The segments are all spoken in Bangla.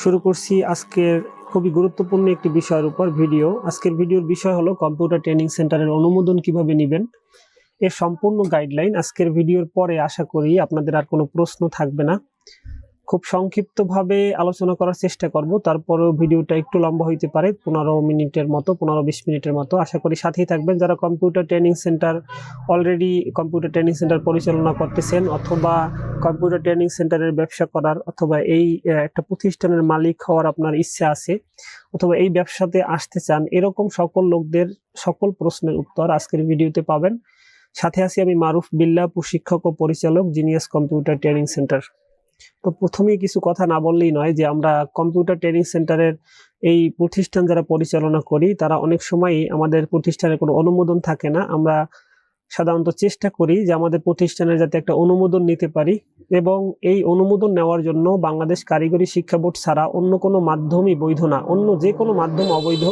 শুরু করছি আজকের খুবই গুরুত্বপূর্ণ একটি বিষয়ের উপর ভিডিও। আজকের ভিডিওর বিষয় হলো কম্পিউটার ট্রেনিং সেন্টারের অনুমোদন কিভাবে নেবেন, এর সম্পূর্ণ গাইডলাইন। আজকের ভিডিওর পরে আশা করি আপনাদের আর কোনো প্রশ্ন থাকবে না। খুব সংক্ষিপ্তভাবে আলোচনা করার চেষ্টা করব, তারপরেও ভিডিওটা একটু লম্বা হইতে পারে, 15 মিনিটের মতো, 15-20 মিনিটের মতো। আশা করি সাথেই থাকবেন। যারা computer training centre already computer training centre পরিচালনা করতেছেন, অথবা কম্পিউটার ট্রেনিং সেন্টারের ব্যবসা করার, অথবা এই একটা প্রতিষ্ঠানের মালিক হওয়ার আপনার ইচ্ছা আছে, অথবা এই ব্যবসাতে আসতে চান, এরকম সকল লোকদের সকল প্রশ্নের উত্তর আজকের ভিডিওতে পাবেন। সাথে আছি আমি মারুফ বিল্লাহ, প্রশিক্ষক ও পরিচালক, জিনিয়াস কম্পিউটার ট্রেনিং সেন্টার। তো প্রথমেই কিছু কথা না বললেই নয় যে আমরা কম্পিউটার ট্রেনিং সেন্টারের এই প্রতিষ্ঠান যারা পরিচালনা করি, তারা অনেক সময়ই আমাদের প্রতিষ্ঠানের কোনো অনুমোদন থাকে না। আমরা সাধারণত চেষ্টা করি যে আমাদের প্রতিষ্ঠানের যাতে একটা অনুমোদন নিতে পারি, এবং এই অনুমোদন নেওয়ার জন্য বাংলাদেশ কারিগরি শিক্ষা বোর্ড ছাড়া অন্য কোনো মাধ্যমই বৈধ না। অন্য যে কোনো মাধ্যম অবৈধ।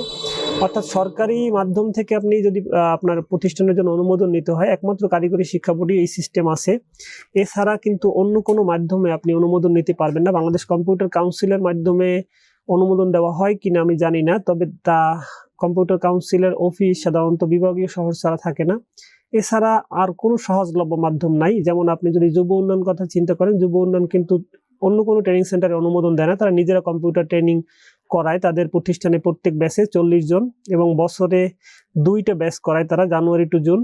অর্থাৎ সরকারি মাধ্যম থেকে আপনি যদি আপনার প্রতিষ্ঠানের জন্য অনুমোদন নিতে হয়, একমাত্র কারিগরি শিক্ষা বোর্ডে এই সিস্টেম আছে। এছাড়া কিন্তু অন্য কোনো মাধ্যমে আপনি অনুমোদন নিতে পারবেন না। বাংলাদেশ কম্পিউটার কাউন্সিলের মাধ্যমে অনুমোদন দেওয়া হয় কিনা আমি জানি না, তবে তা কম্পিউটার কাউন্সিলের অফিস সাধারণত বিভাগীয় শহর ছাড়া থাকে না। এছাড়া আর কোনো সহজলভ্য মাধ্যম নাই। যেমন আপনি যদি যুব উন্নয়ন কথা চিন্তা করেন, যুব উন্নয়ন কিন্তু অন্য কোনো ট্রেনিং সেন্টারে অনুমোদন দেয় না। তারা নিজেরা কম্পিউটার ট্রেনিং করায় তাদের প্রতিষ্ঠানে, প্রত্যেক ব্যাচে 40 জন, এবং বছরে 2টা ব্যাচ করায় তারা, জানুয়ারি টু জুন।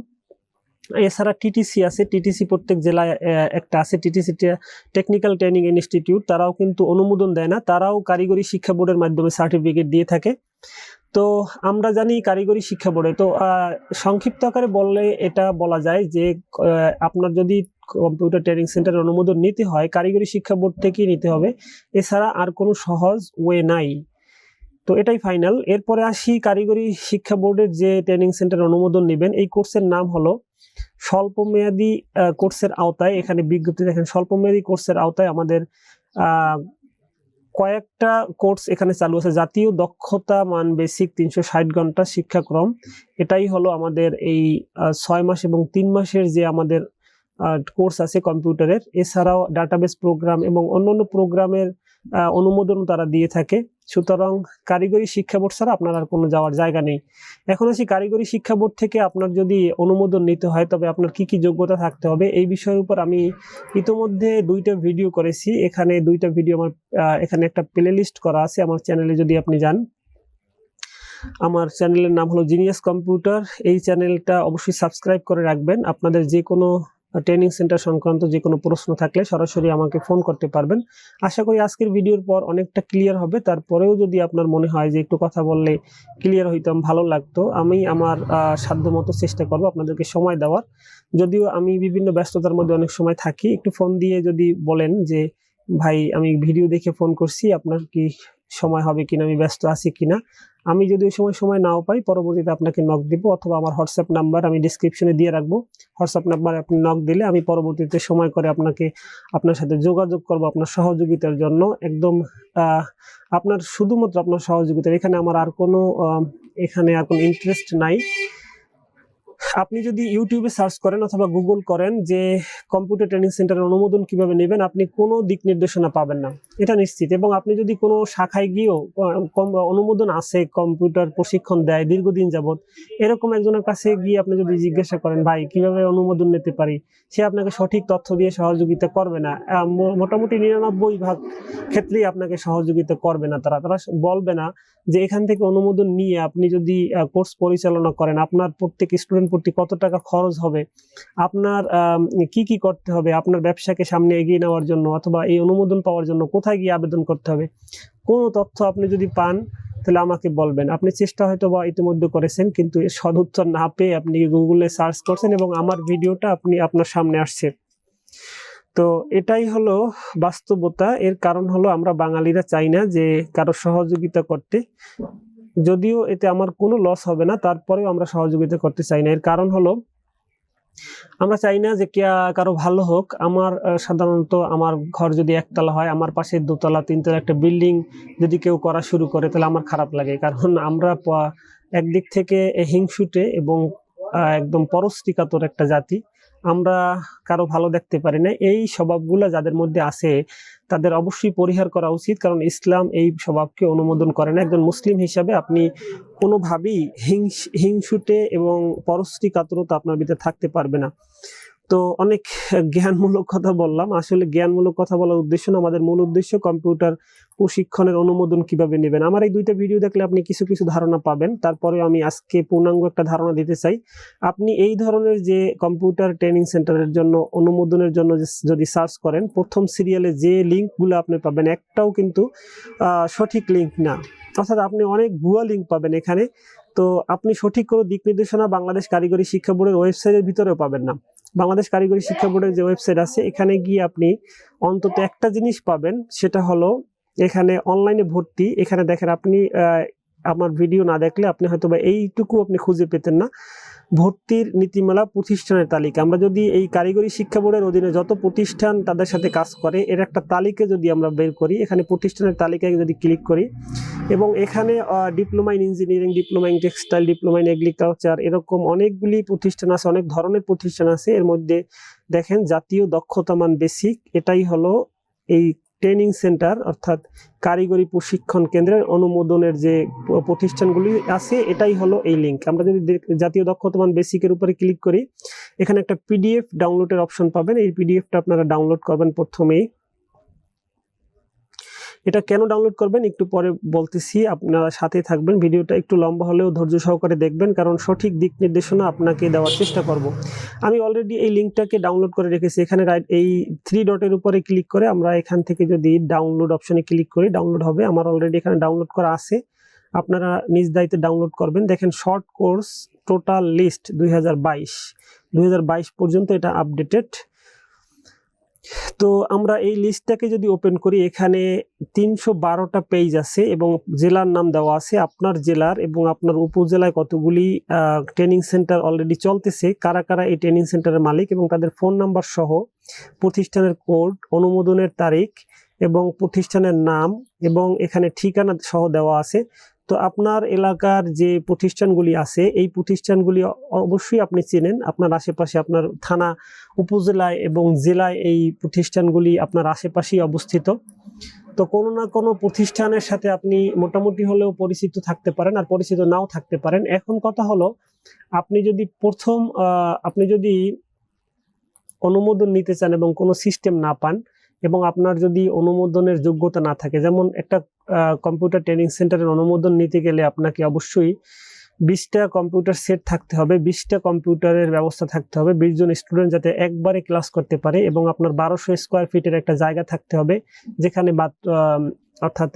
এছাড়া টিটিসি আছে, টিটিসি প্রত্যেক জেলায় একটা আছে, টিটিসি টেকনিক্যাল ট্রেনিং ইনস্টিটিউট। তারাও কিন্তু অনুমোদন দেয় না, তারাও কারিগরি শিক্ষা বোর্ডের মাধ্যমে সার্টিফিকেট দিয়ে থাকে। তো আমরা জানি কারিগরি শিক্ষা বোর্ডে, তো সংক্ষিপ্ত আকারে বললে এটা বলা যায় যে আপনার যদি কম্পিউটার ট্রেনিং সেন্টারের অনুমোদন নিতে হয়, কারিগরি শিক্ষা বোর্ড থেকেই নিতে হবে। এছাড়া আর কোনো সহজ ওয়ে নাই। তো এটাই ফাইনাল। এরপরে আসি কারিগরি শিক্ষা বোর্ডের যে ট্রেনিং সেন্টার অনুমোদন নেবেন, এই কোর্সের নাম হলো স্বল্পমেয়াদী কোর্সের আওতায়। এখানে বিজ্ঞপ্তি দেখেন, স্বল্পমেয়াদী কোর্সের আওতায় আমাদের কয়েকটা কোর্স এখানে চালু আছে। জাতীয় দক্ষতা মান বেসিক 360 ঘন্টা শিক্ষাক্রম, এটাই হলো আমাদের এই 6 মাস এবং 3 মাসের যে আমাদের কোর্স আছে কম্পিউটারের। এছাড়াও ডাটাবেস প্রোগ্রাম এবং অন্যান্য প্রোগ্রামের অনুমোদন তারা দিয়ে থাকে। সুতরাং কারিগরি শিক্ষা বোর্ড ছাড়া আপনার আর কোনো যাওয়ার জায়গা নেই। এখন আসি কারিগরি শিক্ষা বোর্ড থেকে আপনার যদি অনুমোদন নিতে হয়, তবে আপনার কি কি যোগ্যতা থাকতে হবে, এই বিষয়ের উপর আমি ইতোমধ্যে 2টা ভিডিও করেছি। এখানে 2টা ভিডিও আমার এখানে একটা প্লে লিস্ট করা আছে আমার চ্যানেলে, যদি আপনি যান। আমার চ্যানেলের নাম হলো জিনিয়াস কম্পিউটার। এই চ্যানেলটা অবশ্যই সাবস্ক্রাইব করে রাখবেন। আপনাদের যে কোনো ট্রেনিং সেন্টার সংক্রান্ত যে কোনো প্রশ্ন থাকলে সরাসরি আমাকে ফোন করতে পারবেন। আশা করি আজকের ভিডিওর পর অনেকটা ক্লিয়ার হবে। তারপরেও যদি আপনার মনে হয় যে একটু কথা বললে ক্লিয়ার হইতাম, ভালো লাগতো, আমি আমার সাধ্যমতো চেষ্টা করব আপনাদেরকে সময় দেওয়ার। যদিও আমি বিভিন্ন ব্যস্ততার মধ্যে অনেক সময় থাকি, একটু ফোন দিয়ে যদি বলেন যে ভাই আমি ভিডিও দেখে ফোন করছি, আপনার কি সময় হবে কিনা, আমি ব্যস্ত আছি কিনা, আমি যদি ওই সময় নাও পাই, পরবর্তীতে আপনাকে নক দিব, অথবা আমার হোয়াটসঅ্যাপ নাম্বার আমি ডিসক্রিপশনে দিয়ে রাখবো। হোয়াটসঅ্যাপ নাম্বার আপনি নক দিলে আমি পরবর্তীতে সময় করে আপনার সাথে যোগাযোগ করব আপনার সহযোগিতার জন্য। একদম আপনার শুধুমাত্র আপনার সহযোগিতা, এখানে আমার আর কোনো ইন্টারেস্ট নাই। আপনি যদি ইউটিউবে সার্চ করেন অথবা গুগল করেন যে কম্পিউটার ট্রেনিং সেন্টারের অনুমোদন কিভাবে নেবেন, আপনি কোনো দিক নির্দেশনা পাবেন না, এটা নিশ্চিত। এবং আপনি যদি কোনো শাখায় গিয়েও অনুমোদন আছে, কম্পিউটার প্রশিক্ষণ দেয় দীর্ঘদিন যাবত, এরকম একজনের কাছে গিয়ে আপনি যদি জিজ্ঞাসা করেন ভাই কিভাবে অনুমোদন নিতে পারি, সে আপনাকে সঠিক তথ্য দিয়ে সহযোগিতা করবে না। মোটামুটি 99% ক্ষেত্রেই আপনাকে সহযোগিতা করবে না। তারা বলবে না যে এখান থেকে অনুমোদন নিয়ে আপনি যদি কোর্স পরিচালনা করেন, আপনার প্রত্যেক স্টুডেন্ট প্রতি কত টাকা খরচ হবে, আপনার কি কি করতে হবে, আপনার ব্যবসাকে সামনে এগিয়ে নেওয়ার জন্য, অথবা এই অনুমোদন পাওয়ার জন্য কোথায় গিয়ে আবেদন করতে হবে, কোনো তথ্য আপনি যদি পান তাহলে আমাকে বলবেন। আপনি চেষ্টা হয়তো বা ইতিমধ্যে করেছেন, কিন্তু সদুত্তর না পেয়ে আপনি গুগলে সার্চ করছেন এবং আমার ভিডিওটা আপনার সামনে আসছে। তো এটাই হলো বাস্তবতা। এর কারণ হলো আমরা বাঙালিরা চাই না যে কারো সহযোগিতা করতে। যদিও এতে আমার কোনো লস হবে না, তারপরেও আমরা সহযোগিতা করতে চাই না। এর কারণ হলো আমরা চাই না যে কারো ভালো হোক। সাধারণত আমার ঘর যদি একতলা হয়, আমার পাশে 2তলা 3তলা একটা বিল্ডিং যদি কেউ করা শুরু করে, তাহলে আমার খারাপ লাগে। কারণ আমরা একদিক থেকে হিংসুটে এবং একদম পরশ্রীকাতর একটা জাতি। আমরা কারো ভালো দেখতে পারি না। এই স্বভাবগুলো যাদের মধ্যে আছে, তাদের অবশ্যই পরিহার করা উচিত, কারণ ইসলাম এই স্বভাবকে অনুমোদন করে না। একজন মুসলিম হিসাবে আপনি কোনোভাবেই হিংসুটে এবং পরশ্রী কাতরতা আপনার ভিতরে থাকতে পারবে না। তো অনেক জ্ঞানমূলক কথা বললাম। আসলে জ্ঞানমূলক কথা বলার উদ্দেশ্য না, আমাদের মূল উদ্দেশ্য কম্পিউটার প্রশিক্ষণের অনুমোদন কিভাবে নেবেন। আমার এই 2টা ভিডিও দেখলে আপনি কিছু কিছু ধারণা পাবেন। তারপরে আমি আজকে পূর্ণাঙ্গ একটা ধারণা দিতে চাই। আপনি এই ধরনের যে কম্পিউটার ট্রেনিং সেন্টারের জন্য অনুমোদনের জন্য যদি সার্চ করেন, প্রথম সিরিয়ালে যে লিঙ্কগুলো আপনি পাবেন একটাও কিন্তু সঠিক লিঙ্ক না, অর্থাৎ আপনি অনেক ভুয়া লিঙ্ক পাবেন এখানে। তো আপনি সঠিক কোনো দিক নির্দেশনা বাংলাদেশ কারিগরি শিক্ষা বোর্ডের ওয়েবসাইটের ভিতরেও পাবেন না। বাংলাদেশ কারিগরি শিক্ষা বোর্ডের যে ওয়েবসাইট আছে এখানে গিয়ে আপনি অন্তত একটা জিনিস পাবেন, সেটা হলো এখানে অনলাইনে ভর্তি। এখানে দেখেন, আপনি আমার ভিডিও না দেখলে আপনি হয়তো বা এইটুকু আপনি খুঁজে পেতেন না, ভর্তির নীতিমালা প্রতিষ্ঠানের তালিকা। আমরা যদি এই কারিগরি শিক্ষা বোর্ডের অধীনে যত প্রতিষ্ঠান তাদের সাথে কাজ করে এর একটা তালিকা যদি আমরা বের করি, এখানে প্রতিষ্ঠানের তালিকায় যদি ক্লিক করি এবং এখানে diploma in engineering, diploma in textile, diploma in agriculture, এরকম অনেকগুলি প্রতিষ্ঠান আছে, অনেক ধরনের প্রতিষ্ঠান আছে। এর মধ্যে দেখেন জাতীয় দক্ষতা মান বেসিক, এটাই হলো এই ট্রেনিং সেন্টার অর্থাৎ কারিগরি প্রশিক্ষণ কেন্দ্রের অনুমোদনের যে প্রতিষ্ঠানগুলি আছে, এটাই হলো এই লিঙ্ক। আমরা যদি জাতীয় দক্ষতা মান বেসিকের উপরে ক্লিক করি, এখানে একটা পিডিএফ ডাউনলোডের অপশন পাবেন। এই পিডিএফটা আপনারা ডাউনলোড করবেন প্রথমেই। এটা কেন ডাউনলোড করবেন একটু পরে বলতেছি, আপনারা সাথে থাকবেন। ভিডিওটা একটু লম্বা হলেও ধৈর্য সহকারে দেখবেন, কারণ সঠিক দিক নির্দেশনা আপনাকে দেওয়ার চেষ্টা করব। আমি অলরেডি এই লিঙ্কটাকে ডাউনলোড করে রেখেছি। এখানে এই 3 ডটের উপরে ক্লিক করে আমরা এখান থেকে যদি ডাউনলোড অপশনে ক্লিক করি, ডাউনলোড হবে। আমার অলরেডি এখানে ডাউনলোড করা আছে, আপনারা নিজ দায়িত্বে ডাউনলোড করবেন। দেখেন শর্ট কোর্স টোটাল লিস্ট 2022 পর্যন্ত এটা আপডেটেড। তো আমরা এই লিস্টটাকে যদি ওপেন করি, এখানে 312টা পেজ আছে এবং জেলার নাম দেওয়া আছে, আপনার জেলার এবং আপনার উপজেলায় কতগুলি ট্রেনিং সেন্টার অলরেডি চলতেছে, কারা কারা এই ট্রেনিং সেন্টারের মালিক এবং তাদের ফোন নাম্বার সহ প্রতিষ্ঠানের কোড, অনুমোদনের তারিখ এবং প্রতিষ্ঠানের নাম এবং এখানে ঠিকানা সহ দেওয়া আছে। তো আপনার এলাকার যে প্রতিষ্ঠানগুলি আছে এই প্রতিষ্ঠানগুলি অবশ্যই আপনি চেনেন, আপনার আশেপাশে, আপনার থানা, উপজেলায় এবং জেলায় এই প্রতিষ্ঠানগুলি আপনার আশেপাশেই অবস্থিত। তো কোনো না কোনো প্রতিষ্ঠানের সাথে আপনি মোটামুটি হলেও পরিচিত থাকতে পারেন, আর পরিচিত নাও থাকতে পারেন। এখন কথা হলো, আপনি যদি অনুমোদন নিতে চান এবং কোনো সিস্টেম না পান এবং আপনার যদি অনুমোদনের যোগ্যতা না থাকে, যেমন একটা কম্পিউটার ট্রেনিং সেন্টারের অনুমোদন নিতে গেলে আপনাকে অবশ্যই 20টা কম্পিউটার সেট থাকতে হবে, 20টা কম্পিউটারের ব্যবস্থা থাকতে হবে, 20 জন স্টুডেন্ট যাতে একবারে ক্লাস করতে পারে এবং আপনার 1200 স্কোয়ার ফিটের একটা জায়গা থাকতে হবে, যেখানে অর্থাৎ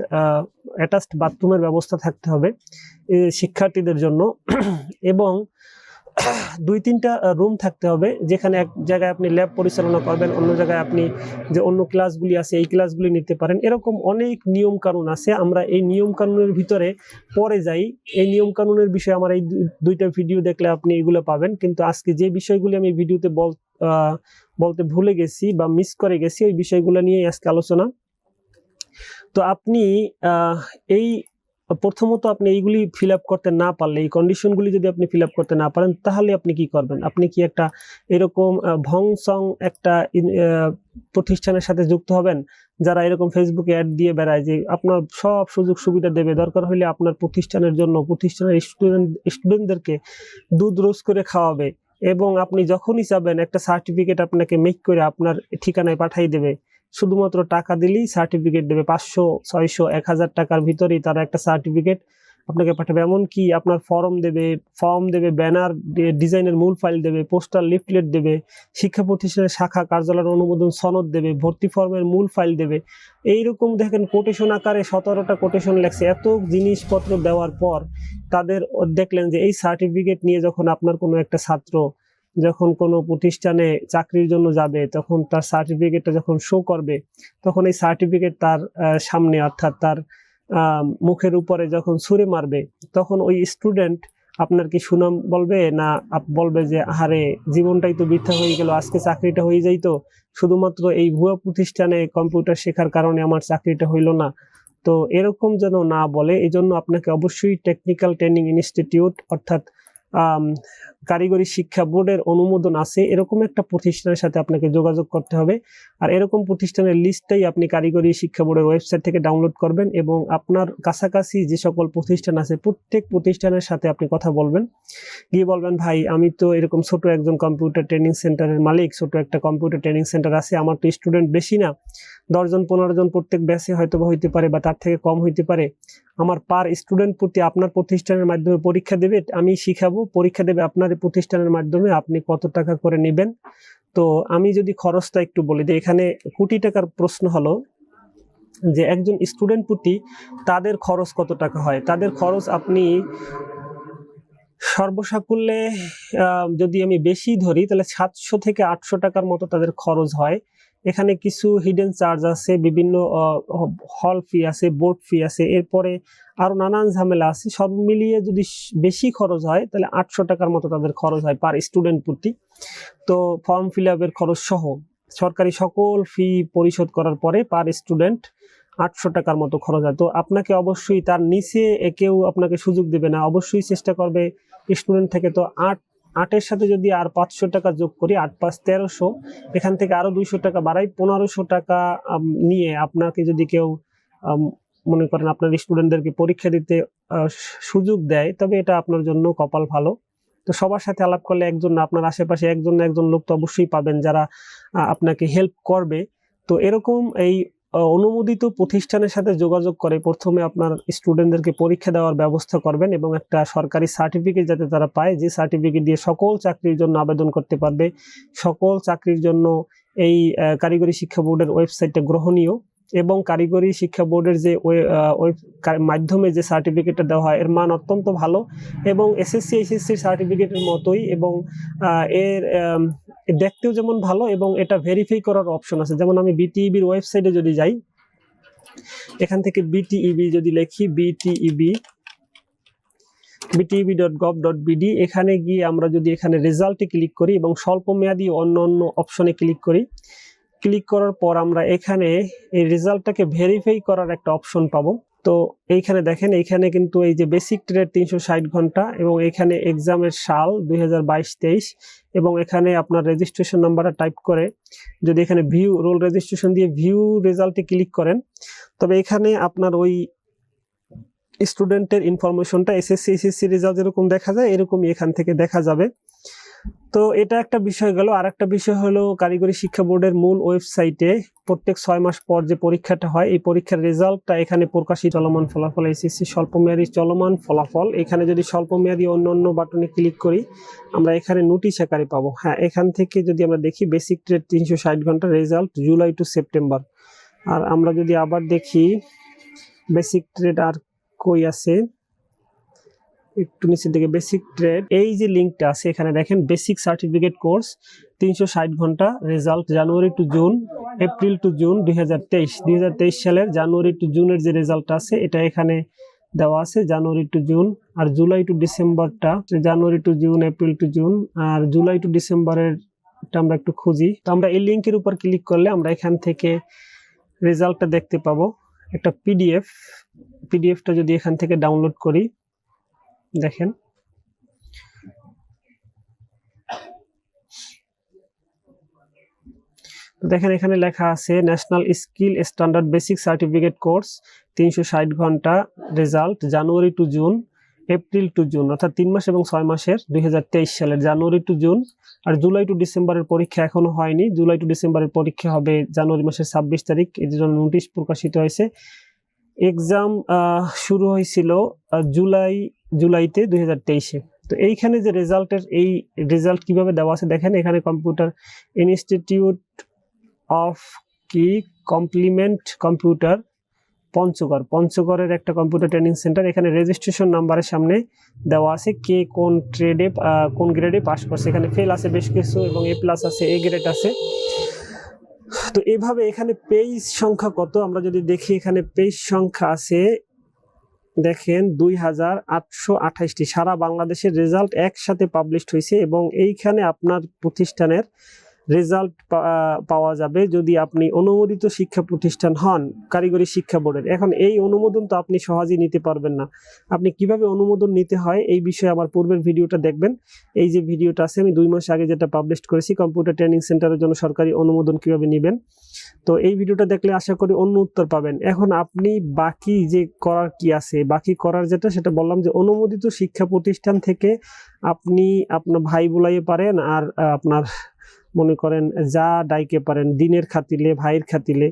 অ্যাটাচড বাথরুমের ব্যবস্থা থাকতে হবে শিক্ষার্থীদের জন্য এবং 2-3টা রুম থাকতে হবে, যেখানে এক জায়গায় আপনি ল্যাব পরিচালনা করবেন, অন্য জায়গায় আপনি যে অন্য ক্লাসগুলি আছে এই ক্লাসগুলি নিতে পারেন। এরকম অনেক নিয়ম কানুন আছে, আমরা এই নিয়ম কানুনের ভিতরে পরে যাই। এই নিয়ম কানুনের বিষয়ে আমার এই 2টা ভিডিও দেখলে আপনি এগুলো পাবেন, কিন্তু আজকে যে বিষয়গুলি আমি ভিডিওতে বলতে ভুলে গেছি বা মিস করে গেছি, ওই বিষয়গুলো নিয়ে আজকে আলোচনা। তো আপনি প্রথমত আপনি এইগুলি ফিল আপ করতে না পারলে, এই কন্ডিশনগুলি যদি আপনি ফিল আপ করতে না পারেন, তাহলে আপনি কি করবেন? আপনি কি একটা এরকম ভংসং একটা প্রতিষ্ঠানের সাথে যুক্ত হবেন যারা এরকম ফেসবুকে অ্যাড দিয়ে বেড়ায় যে আপনার সব সুযোগ সুবিধা দেবে, দরকার হলে আপনার প্রতিষ্ঠানের জন্য প্রতিষ্ঠানের স্টুডেন্টদেরকে দুধ রোজ করে খাওয়াবে এবং আপনি যখনই চাবেন একটা সার্টিফিকেট আপনাকে মেক করে আপনার ঠিকানায় পাঠিয়ে দেবে, শুধুমাত্র টাকা দিলেই সার্টিফিকেট দেবে, 500, 600, 1000 টাকার ভিতরেই তারা একটা সার্টিফিকেট আপনাকে পাঠাবে। এমনকি আপনার ফর্ম দেবে, ব্যানার ডিজাইনের মূল ফাইল দেবে, পোস্টার লিফলেট দেবে, শিক্ষা প্রতিষ্ঠানের শাখা কার্যালয়ের অনুমোদন সনদ দেবে, ভর্তি ফর্মের মূল ফাইল দেবে। এইরকম দেখেন কোটেশন আকারে 17টা কোটেশন লেখছে। এত জিনিসপত্র দেওয়ার পর তাদের দেখলেন যে এই সার্টিফিকেট নিয়ে যখন আপনার কোনো একটা ছাত্র যখন কোনো প্রতিষ্ঠানে চাকরির জন্য যাবে, তখন তার সার্টিফিকেটটা যখন শো করবে, তখন এই সার্টিফিকেট তার সামনে অর্থাৎ তার মুখের উপরে যখন ছুঁড়ে মারবে, তখন ওই স্টুডেন্ট আপনার কি সুনাম বলবে না বলবে যে আরে জীবনটাই তো বৃথা হয়ে গেল, আজকে চাকরিটা হয়ে যাইতো, শুধুমাত্র এই ভুয়া প্রতিষ্ঠানে কম্পিউটার শেখার কারণে আমার চাকরিটা হইল না। তো এরকম যেন না বলে, এই জন্য আপনাকে অবশ্যই টেকনিক্যাল ট্রেনিং ইনস্টিটিউট অর্থাৎ কারিগরি শিক্ষা বোর্ডের অনুমোদন আছে এরকম একটা প্রতিষ্ঠানের সাথে আপনাকে যোগাযোগ করতে হবে। আর এরকম প্রতিষ্ঠানের লিস্টটাই আপনি কারিগরি শিক্ষা বোর্ডের ওয়েবসাইট থেকে ডাউনলোড করবেন এবং আপনার কাছাকাছি যে সকল প্রতিষ্ঠান আছে প্রত্যেক প্রতিষ্ঠানের সাথে আপনি কথা বলবেন, গিয়ে বলবেন ভাই আমি তো এরকম ছোট একজন কম্পিউটার ট্রেনিং সেন্টারের মালিক, ছোট একটা কম্পিউটার ট্রেনিং সেন্টার আছে, আমার তো স্টুডেন্ট বেশি না, 10-15 জন প্রত্যেক ব্যাচে হয়তো বা হইতে পারে বা তার থেকে কম হইতে পারে, আমার পার স্টুডেন্ট প্রতি আপনার প্রতিষ্ঠানের মাধ্যমে পরীক্ষা দেবে, আমি শিখাবো, পরীক্ষা দেবে আপনার প্রতিষ্ঠানের মাধ্যমে, আপনি কত টাকা করে নেবেন? তো আমি যদি খরচটা একটু বলি যে এখানে কোটি টাকার প্রশ্ন হলো যে একজন স্টুডেন্ট প্রতি তাদের খরচ কত টাকা হয়। তাদের খরচ আপনি সর্বসাকুল্যে যদি আমি বেশি ধরি তাহলে 700 থেকে 800 টাকার মতো তাদের খরচ হয়। এখানে কিছু হিডেন চার্জ আছে, বিভিন্ন হল ফি আছে, বোর্ড ফি আছে, এরপরে আরো নানান ঝামেলা আছে। সব মিলিয়ে যদি বেশি খরচ হয় তাহলে 800 টাকার মতো তাদের খরচ হয় পার স্টুডেন্ট প্রতি। তো ফর্ম ফিল আপের খরচ সহ সরকারি সকল ফি পরিশোধ করার পরে পার স্টুডেন্ট 800 টাকার মতো খরচ হয়। তো আপনাকে অবশ্যই তার নিচে কেউ আপনাকে সুযোগ দেবে না, অবশ্যই চেষ্টা করবে স্টুডেন্ট থেকে। তো 8-এর সাথে যদি আর 500 টাকা যোগ করি, 8-5 1300, এখান থেকে আরো 200 টাকা বাড়াই, 1500 টাকা নিয়ে আপনাকে যদি কেউ মনে করেন আপনার স্টুডেন্টদেরকে পরীক্ষা দিতে সুযোগ দেয়, তবে এটা আপনার জন্য কপাল ভালো। তো সবার সাথে আলাপ করলে একজন না, আপনার আশেপাশে একজন না একজন লোক তো অবশ্যই পাবেন যারা আপনাকে হেল্প করবে। তো এরকম এই অনুমোদিত প্রতিষ্ঠানের সাথে যোগাযোগ করে প্রথমে আপনার স্টুডেন্টদেরকে পরীক্ষা দেওয়ার ব্যবস্থা করবেন এবং একটা সরকারি সার্টিফিকেট যাতে তারা পায়, যে সার্টিফিকেট দিয়ে সকল চাকরির জন্য আবেদন করতে পারবে। সকল চাকরির জন্য এই কারিগরি শিক্ষা বোর্ডের ওয়েবসাইটটা গ্রহণীয় এবং কারিগরি শিক্ষা বোর্ডের যে মাধ্যমে যে সার্টিফিকেটটা দেওয়া হয় এর মান অত্যন্ত ভালো এবং এসএসসি সার্টিফিকেটের মতোই, এবং এর দেখতেও যেমন ভালো এবং এটা ভেরিফাই করার অপশন আছে। যেমন আমি বিটিইবির ওয়েবসাইটে যদি যাই, এখান থেকে বিটিইবি যদি লিখি bteb.gov.bd, এখানে গিয়ে আমরা যদি এখানে রেজাল্টে ক্লিক করি এবং স্বল্প মেয়াদী অন্য অপশনে ক্লিক করি, ক্লিক করার পর আমরা এখানে এই রেজাল্টটাকে ভেরিফাই করার একটা অপশন পাবো। তো এইখানে দেখেন, এইখানে কিন্তু এই যে বেসিক ট্রেড 360 ঘন্টা এবং এখানে এক্সামের সাল 2022-23 এবং এখানে আপনার রেজিস্ট্রেশন নাম্বারটা টাইপ করে যদি এখানে ভিউ রোল রেজিস্ট্রেশন দিয়ে ভিউ রেজাল্টে ক্লিক করেন, তবে এখানে আপনার ওই স্টুডেন্টের ইনফরমেশনটা এসএসসি রেজাল্ট যেরকম দেখা যায় এরকমই এখান থেকে দেখা যাবে। তো এটা একটা বিষয় গেল। আর একটা বিষয় হলো কারিগরি শিক্ষা বোর্ডের মূল ওয়েবসাইটে প্রত্যেক 6 মাস পর যে পরীক্ষাটা হয় এই পরীক্ষার রেজাল্টটা এখানে প্রকাশিত চলমান ফলাফল, এসএসসি স্বল্পমেয়াদী চলমান ফলাফল, এখানে যদি স্বল্পমেয়াদী অন্য বাটনে ক্লিক করি আমরা এখানে নোটিশ আকারে পাবো। হ্যাঁ, এখান থেকে যদি আমরা দেখি বেসিক ট্রেড 360 ঘন্টা রেজাল্ট জুলাই টু সেপ্টেম্বর, আর আমরা যদি আবার দেখি বেসিক ট্রেড আর কই আছে, একটু নিচের দিকে বেসিক ট্রেড, এই যে লিঙ্কটা আছে এখানে দেখেন বেসিক সার্টিফিকেট কোর্স 360 ঘন্টা result January to June, April to June 2023 সালের জানুয়ারি টু জুনের যে রেজাল্ট আছে এটা এখানে দেওয়া আছে, জানুয়ারি টু জুন। আর জুলাই টু ডিসেম্বরটা January to June, April to June, আর জুলাই টু ডিসেম্বরের আমরা একটু খুঁজি। তো আমরা এই লিঙ্কের উপর ক্লিক করলে আমরা এখান থেকে রেজাল্টটা দেখতে পাবো, একটা পিডিএফটা যদি এখান থেকে ডাউনলোড করি, দেখেন এখানে লেখা আছে national skill standard basic certificate course 360 ঘন্টা result January to June, April to June, অর্থাৎ 3 মাস এবং 6 মাসের 2023 সালের জানুয়ারি টু জুন। আর জুলাই টু ডিসেম্বরের পরীক্ষা এখনো হয়নি, জুলাই টু ডিসেম্বরের পরীক্ষা হবে জানুয়ারি মাসের 26 তারিখ, এর জন্য নোটিশ প্রকাশিত হয়েছে। এক্সাম শুরু হয়েছিল জুলাইতে 2023-এ। তো এইখানে যে রেজাল্টের এই রেজাল্ট কিভাবে দেওয়া আছে দেখেন, এখানে computer institute of compliment computer পঞ্চগড়ের একটা কম্পিউটার ট্রেনিং সেন্টার, এখানে রেজিস্ট্রেশন নাম্বারের সামনে দেওয়া আছে কে কোন ট্রেডে কোন গ্রেডে পাস করছে, এখানে ফেল আছে বেশ কিছু এবং এ প্লাস আছে, এ গ্রেড আছে। তো এইভাবে এখানে পেজ সংখ্যা কত আমরা যদি দেখি, এখানে পেজ সংখ্যা আছে দেখেন 2828টি, সারা বাংলাদেশের রেজাল্ট একসাথে পাবলিশড হয়েছে এবং এইখানে আপনার প্রতিষ্ঠানের রেজাল্ট পাওয়া যাবে যদি আপনি অনুমোদিত শিক্ষা প্রতিষ্ঠান হন কারিগরি শিক্ষা বোর্ডের। এখন এই অনুমোদন তো আপনি সহজেই নিতে পারবেন না। আপনি কিভাবে অনুমোদন নিতে হয় এই বিষয়ে আমার পূর্বের ভিডিওটা দেখবেন। এই যে ভিডিওটা আছে আমি 2 মাস আগে যেটা পাবলিশ করেছি, কম্পিউটার ট্রেনিং সেন্টারের জন্য সরকারি অনুমোদন কিভাবে নেবেন, তো এই ভিডিওটা দেখলে আশা করি অন্য উত্তর পাবেন। এখন আপনি বাকি যে করার কি আছে, বাকি করার যেটা সেটা বললাম যে অনুমোদিত শিক্ষা প্রতিষ্ঠান থেকে আপনি আপনার ভাই বুলাইয়ে পারেন, আর আপনার মনে করেন যা ডাইকে পারেন দিনের খাতিলে ভাইয়ের খাতিলে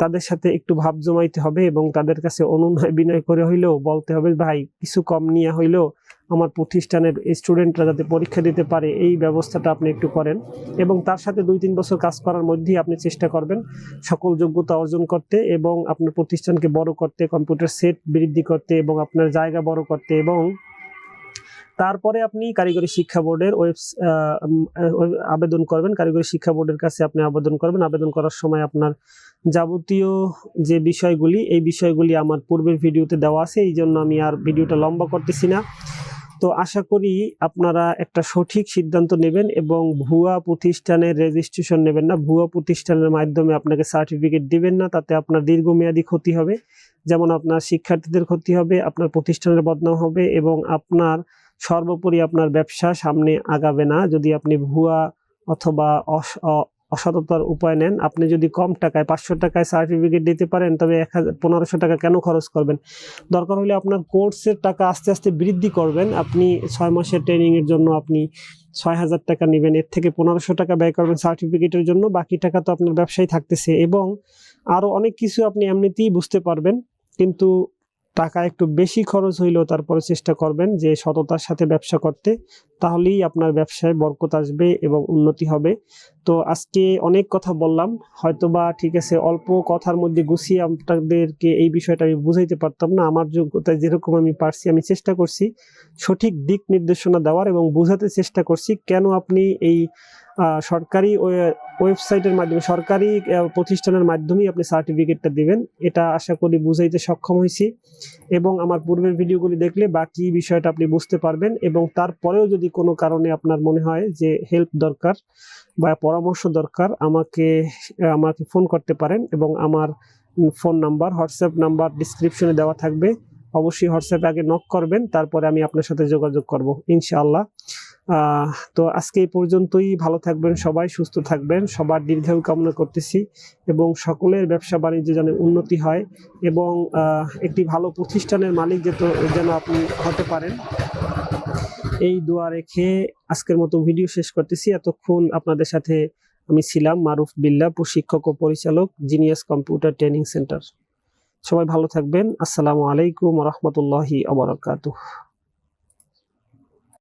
তাদের সাথে একটু ভাব জমাইতে হবে এবং তাদের কাছে অনুনয় বিনয় করে হইলেও বলতে হবে ভাই কিছু কম নিয়ে হইলেও আমার প্রতিষ্ঠানের স্টুডেন্টরা যাতে পরীক্ষা দিতে পারে এই ব্যবস্থাটা আপনি একটু করেন। এবং তার সাথে 2-3 বছর কাজ করার মধ্যেই আপনি চেষ্টা করবেন সকল যোগ্যতা অর্জন করতে এবং আপনার প্রতিষ্ঠানকে বড় করতে, কম্পিউটার সেট বৃদ্ধি করতে এবং আপনার জায়গা বড় করতে। এবং তারপরে আপনি কারিগরি শিক্ষা বোর্ডের আবেদন করবেন। কারিগরি শিক্ষা বোর্ডের কাছে আপনি আবেদন করবেন। আবেদন করার সময় আপনার যাবতীয় যে বিষয়গুলি এই বিষয়গুলি আমার পূর্বের ভিডিওতে দেওয়া আছে, এই জন্য আমি আর ভিডিওটা লম্বা করতেছি না। তো আশা করি আপনারা একটা সঠিক সিদ্ধান্ত নেবেন এবং ভুয়া প্রতিষ্ঠানের রেজিস্ট্রেশন নেবেন না। ভুয়া প্রতিষ্ঠানের মাধ্যমে আপনাকে সার্টিফিকেট দিবেন না, তাতে আপনার দীর্ঘমেয়াদী ক্ষতি হবে। যেমন আপনার শিক্ষার্থীদের ক্ষতি হবে, আপনার প্রতিষ্ঠানের বদনাম হবে এবং আপনার সর্বোপরি আপনার ব্যবসা সামনে আগাবে না যদি আপনি ভুয়া অথবা অসততার উপায় নেন। আপনি যদি কম টাকায় 500 টাকায় সার্টিফিকেট দিতে পারেন তবে 1500 টাকা কেন খরচ করবেন? দরকার হলে আপনার কোর্সের টাকা আস্তে আস্তে বৃদ্ধি করবেন। আপনি 6 মাসের ট্রেনিংয়ের জন্য আপনি 6000 টাকা নেবেন, এর থেকে 1500 টাকা ব্যয় করবেন সার্টিফিকেটের জন্য, বাকি টাকা তো আপনার ব্যবসায় থাকতেছে। এবং আরও অনেক কিছু আপনি এমনিতেই বুঝতে পারবেন, কিন্তু টাকা একটু বেশি খরচ হইলেও তারপরে চেষ্টা করবেন যে সততার সাথে ব্যবসা করতে, তাহলেই আপনার ব্যবসায় বরকত আসবে এবং উন্নতি হবে। তো আজকে অনেক কথা বললাম, হয়তোবা ঠিক আছে অল্প কথার মধ্যে গুছিয়ে আপনাদেরকে এই বিষয়টা আমি বুঝাইতে পারতাম না। আমার যোগ্যতায় যেরকম আমি পারছি আমি চেষ্টা করছি সঠিক দিক নির্দেশনা দেওয়ার এবং বোঝাতে চেষ্টা করছি কেন আপনি এই সরকারি ওয়েবসাইটের মাধ্যমে সরকারি প্রতিষ্ঠানের মাধ্যমেই আপনি সার্টিফিকেটটা দিবেন। এটা আশা করি বুঝাইতে সক্ষম হয়েছি এবং আমার পূর্বের ভিডিওগুলি দেখলে বাকি বিষয়টা আপনি বুঝতে পারবেন। এবং তারপরেও যদি কোনো কারণে আপনার মনে হয় যে হেল্প দরকার বা পরামর্শ দরকার, আমাকে ফোন করতে পারেন এবং আমার ফোন নাম্বার, হোয়াটসঅ্যাপ নাম্বার ডিসক্রিপশনে দেওয়া থাকবে। অবশ্যই হোয়াটসঅ্যাপে আগে নক করবেন, তারপরে আমি আপনার সাথে যোগাযোগ করব ইনশাআল্লাহ। তো আজকে এই পর্যন্তই। ভালো থাকবেন সবাই, সুস্থ থাকবেন, সবার দীর্ঘায়ু কামনা করতেছি এবং সকলের ব্যবসা বাণিজ্য যেন উন্নতি হয় এবং একটি ভালো প্রতিষ্ঠানের মালিক যেন আপনি হতে পারেন, এই দোয়া রেখে আজকের মতো ভিডিও শেষ করতেছি। এতক্ষণ আপনাদের সাথে আমি ছিলাম মারুফ বিল্লাহ, প্রশিক্ষক ও পরিচালক, জিনিয়াস কম্পিউটার ট্রেনিং সেন্টার। সবাই ভালো থাকবেন। আসসালামু আলাইকুম ওয়া রাহমাতুল্লাহি ওয়া বারাকাতুহু।